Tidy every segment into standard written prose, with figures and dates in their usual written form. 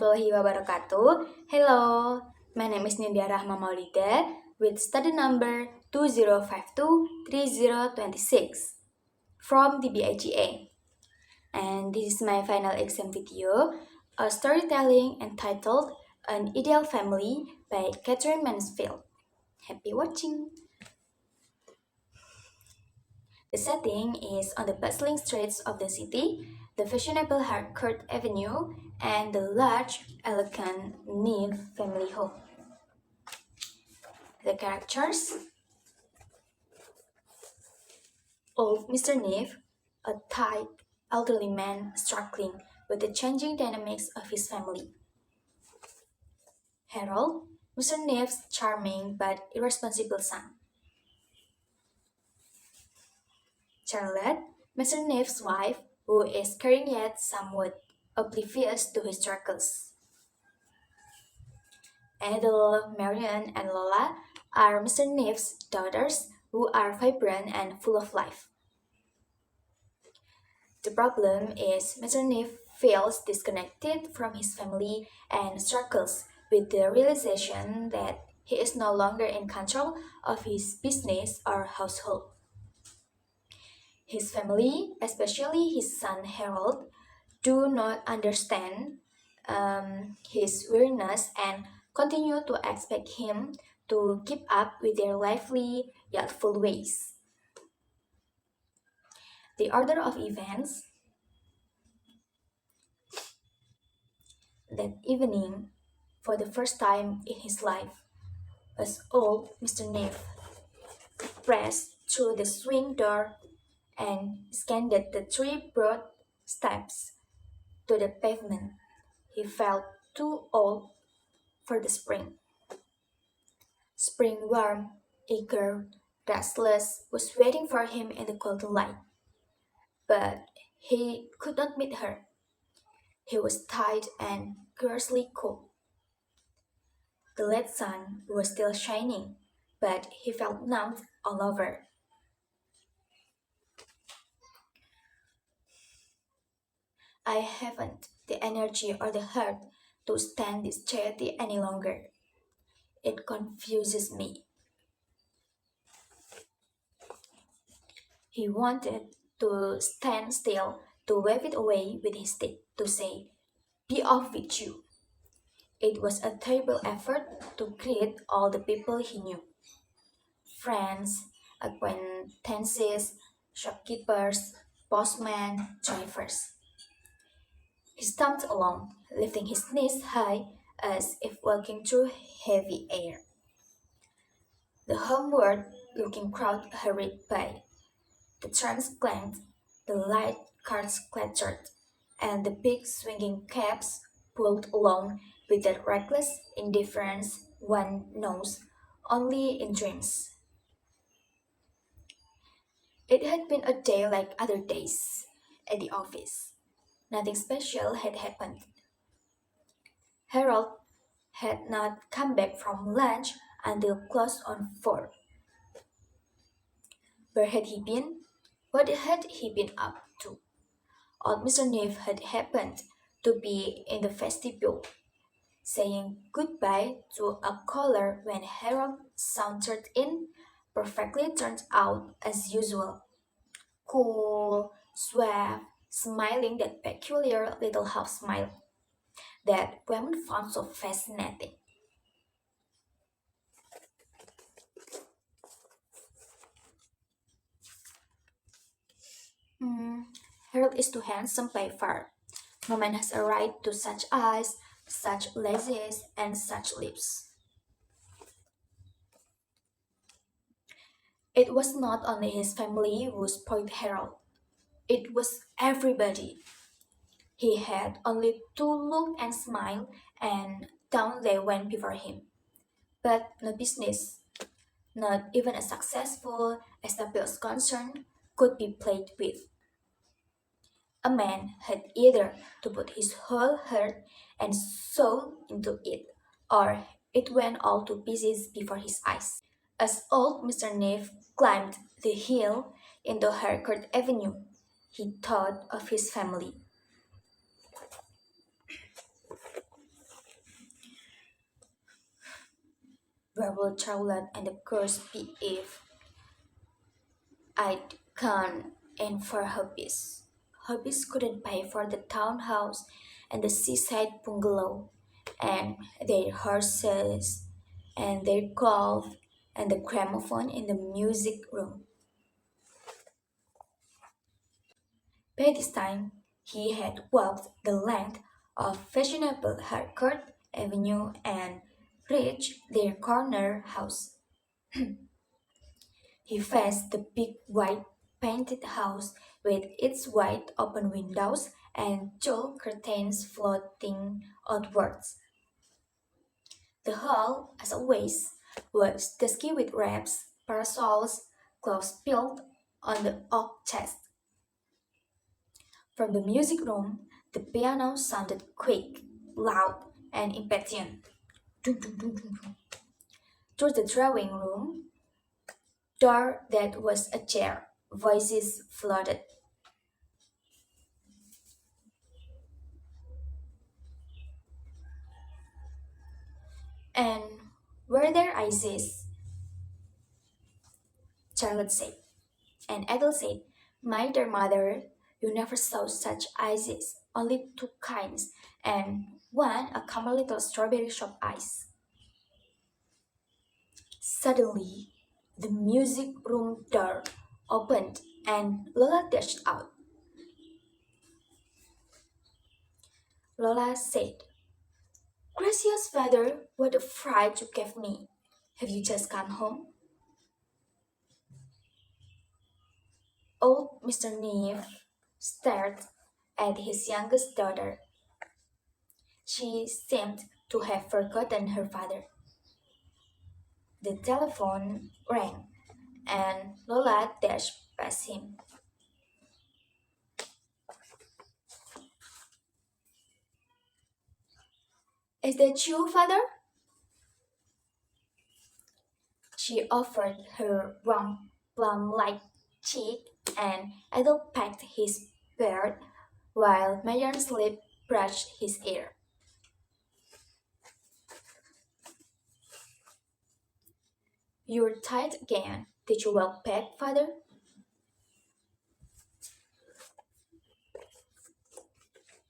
warahmatullahi wabarakatuh. Hello, my name is Nindya Rahma Maulida with study number 20523026 from TBIG. And this is my final exam video, a storytelling entitled An Ideal Family by Katherine Mansfield. Happy watching! The setting is on the bustling streets of the city, the fashionable Harcourt Avenue, and the large, elegant Neve family home. The characters: old Mr. Neve, a tight, elderly man struggling with the changing dynamics of his family. Harold, Mr. Neve's charming but irresponsible son. Charlotte, Mr. Neve's wife, who is caring yet somewhat oblivious to his struggles. Adele, Marion, and Lola are Mr. Neve's daughters, who are vibrant and full of life. The problem is Mr. Neve feels disconnected from his family and struggles with the realization that he is no longer in control of his business or household. His family, especially his son Harold, do not understand his weariness and continue to expect him to keep up with their lively yet full ways. The order of events: that evening, for the first time in his life, as old Mr. Neve pressed through the swing door and scanned the three broad steps to the pavement. He felt too old for the spring. Spring, warm, eager, restless, was waiting for him in the golden light. But he could not meet her. He was tired and curiously cold. The late sun was still shining, but he felt numbed all over. I haven't the energy or the heart to stand this charity any longer. It confuses me. He wanted to stand still, to wave it away with his stick, to say, "Be off with you." It was a terrible effort to greet all the people he knew: friends, acquaintances, shopkeepers, postmen, drivers. He stumped along, lifting his knees high as if walking through heavy air. The homeward looking crowd hurried by. The trams clanked, the light carts clattered, and the big swinging cabs pulled along with that reckless indifference one knows only in dreams. It had been a day like other days at the office. Nothing special had happened. Harold had not come back from lunch until close on 4. Where had he been? What had he been up to? Old Mr. Neve had happened to be in the vestibule, saying goodbye to a caller when Harold sauntered in, perfectly turned out as usual. Cool, suave, smiling that peculiar little half smile that women found so fascinating. Harold is too handsome by far. No man has a right to such eyes, such lashes, and such lips. It was not only his family who spoiled Harold. It was everybody. He had only to look and smile, and down they went before him. But no business, not even a successful, established concern, could be played with. A man had either to put his whole heart and soul into it, or it went all to pieces before his eyes. As old Mr. Neve climbed the hill into Harcourt Avenue, he thought of his family. Where will Charlotte and the girls be if I'd gone in for hobbies? Hobbies couldn't pay for the townhouse and the seaside bungalow, and their horses, and their golf, and the gramophone in the music room. By this time, he had walked the length of fashionable Harcourt Avenue and reached their corner house. He faced the big white painted house with its wide open windows and tulle curtains floating outwards. The hall, as always, was dusky with wraps, parasols, clothes piled on the oak chest. From the music room, the piano sounded quick, loud, and impatient. Dum, dum, dum, dum, dum. Through the drawing room door that was ajar, voices flooded. And were there ices? Charlotte said. And Ethel said, my dear mother, you never saw such ices, only two kinds, and one a common little strawberry shop ice. Suddenly, the music room door opened and Lola dashed out. Lola said, gracious father, what a fright you gave me. Have you just come home? Old Mr. Neve stared at his youngest daughter. She seemed to have forgotten her father. The telephone rang, and Lola dashed past him. Is that you, father? She offered her warm, plum-like cheek, and Adol pecked his beard while Marian's lip brushed his ear. You're tired again. Did you walk back, father?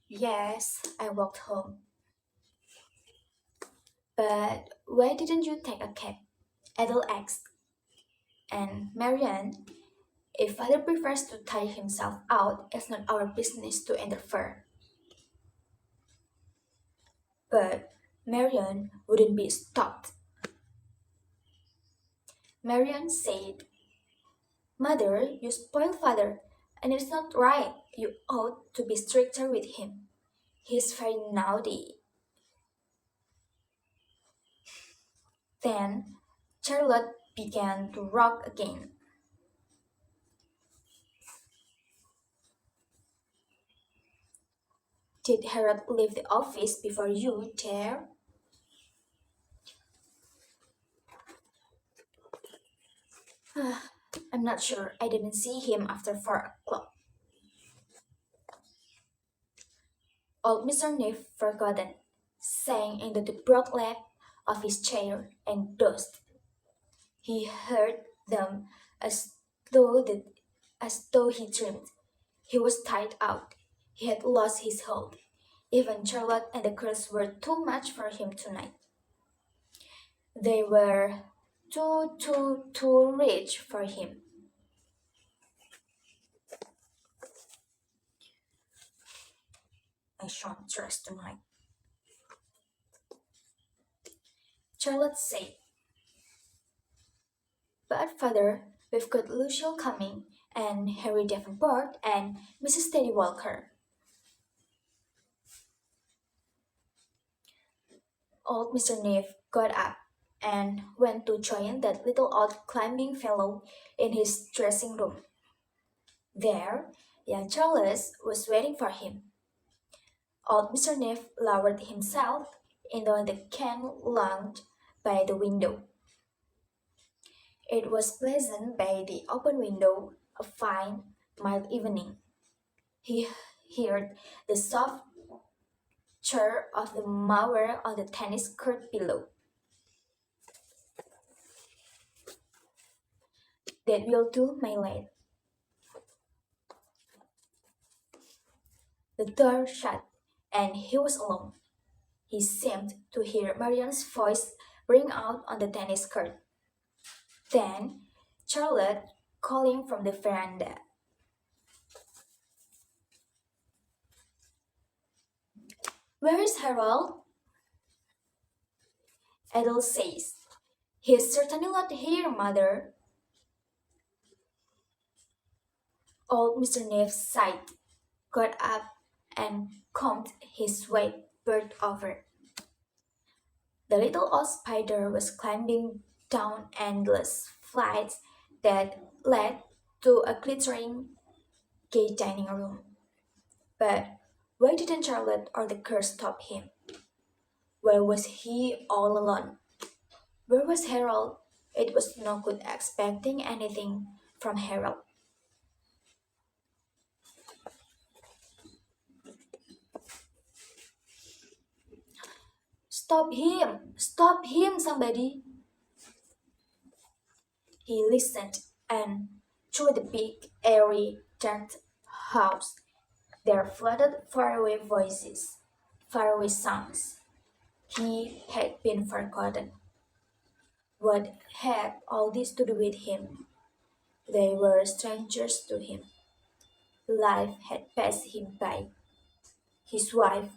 Yes, I walked home. But why didn't you take a cab? Adol asked. And Marianne, if father prefers to tire himself out, it's not our business to interfere. But Marianne wouldn't be stopped. Marianne said, mother, you spoil father, and it's not right. You ought to be stricter with him. He's very naughty. Then Charlotte began to rock again. Did Harold leave the office before you, dear? I'm not sure. I didn't see him after 4 o'clock. Old Mr. Neve forgotten, sank into the broad lap of his chair and dozed. He heard them as though that as though he dreamed. He was tired out. He had lost his hold. Even Charlotte and the girls were too much for him tonight. They were too rich for him. I shan't dress tonight, Charlotte said. But father, we've got Luciel coming, and Harry Davenport, and Mrs. Teddy Walker. Old Mr. Neve got up and went to join that little odd climbing fellow in his dressing room. There, young Charles was waiting for him. Old Mr. Neve lowered himself into the cane lounge by the window. It was pleasant by the open window, a fine, mild evening. He heard the soft chirr of the mower on the tennis court below. That will do, my lad. The door shut, and he was alone. He seemed to hear Marian's voice ring out on the tennis court. Then Charlotte calling from the veranda. Where is Harold? Adele says. He is certainly not here, mother. Old Mr. Neff sighed, got up, and combed his white beard over. The little old spider was climbing down endless flights that led to a glittering gay dining room. But why didn't Charlotte or the curse stop him? Why was he all alone? Where was Harold? It was no good expecting anything from Harold. Stop him! Stop him, somebody! He listened, and through the big, airy, tent house there flooded faraway voices, faraway sounds. He had been forgotten. What had all this to do with him? They were strangers to him. Life had passed him by. His wife,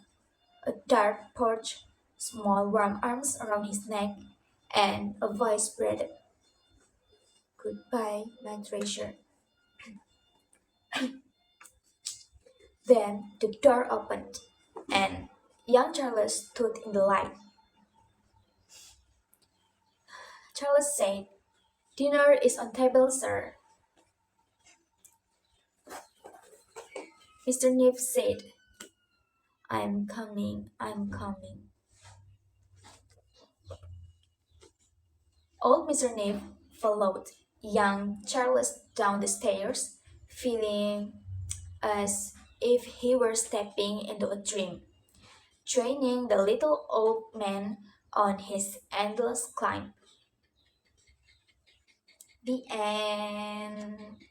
a dark porch, small warm arms around his neck, and a voice breathed, "Goodbye, my treasure." Then the door opened, and young Charles stood in the light. Charles said, "Dinner is on table, sir." Mr. Neff said, "I'm coming, I'm coming." Old Mr. Neff followed young Charles down the stairs, feeling as if he were stepping into a dream, joining the little old man on his endless climb. The end.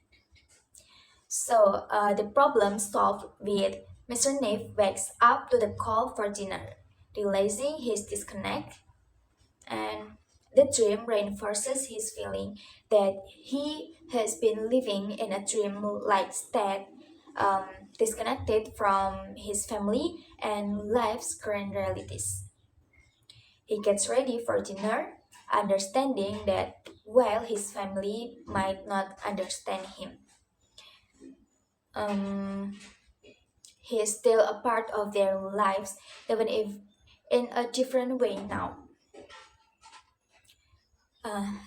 So the problem solved with Mr. Neff wakes up to the call for dinner, realizing his disconnect, and the dream reinforces his feeling that he has been living in a dream-like state, um, disconnected from his family and life's current realities. He gets ready for dinner, understanding that while his family might not understand him, um, he is still a part of their lives, even if in a different way now.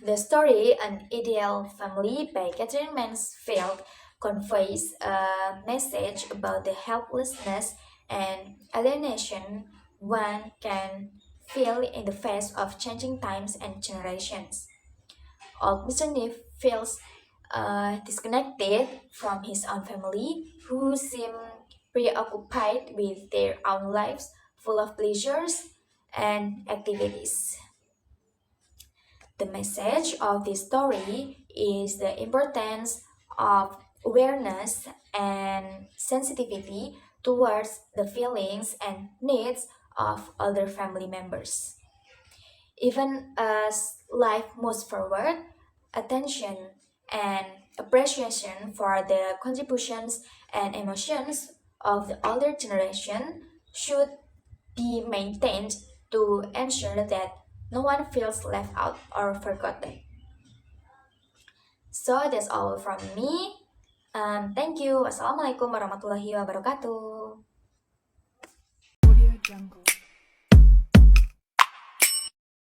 The story, An Ideal Family by Katherine Mansfield, conveys a message about the helplessness and alienation one can feel in the face of changing times and generations. Old Mr. Neff feels disconnected from his own family, who seem preoccupied with their own lives, full of pleasures and activities. The message of this story is the importance of awareness and sensitivity towards the feelings and needs of other family members. Even as life moves forward, attention and appreciation for the contributions and emotions of the older generation should be maintained to ensure that no one feels left out or forgotten. So that's all from me. Thank you. Wassalamualaikum warahmatullahi wabarakatuh. Audio Jungle.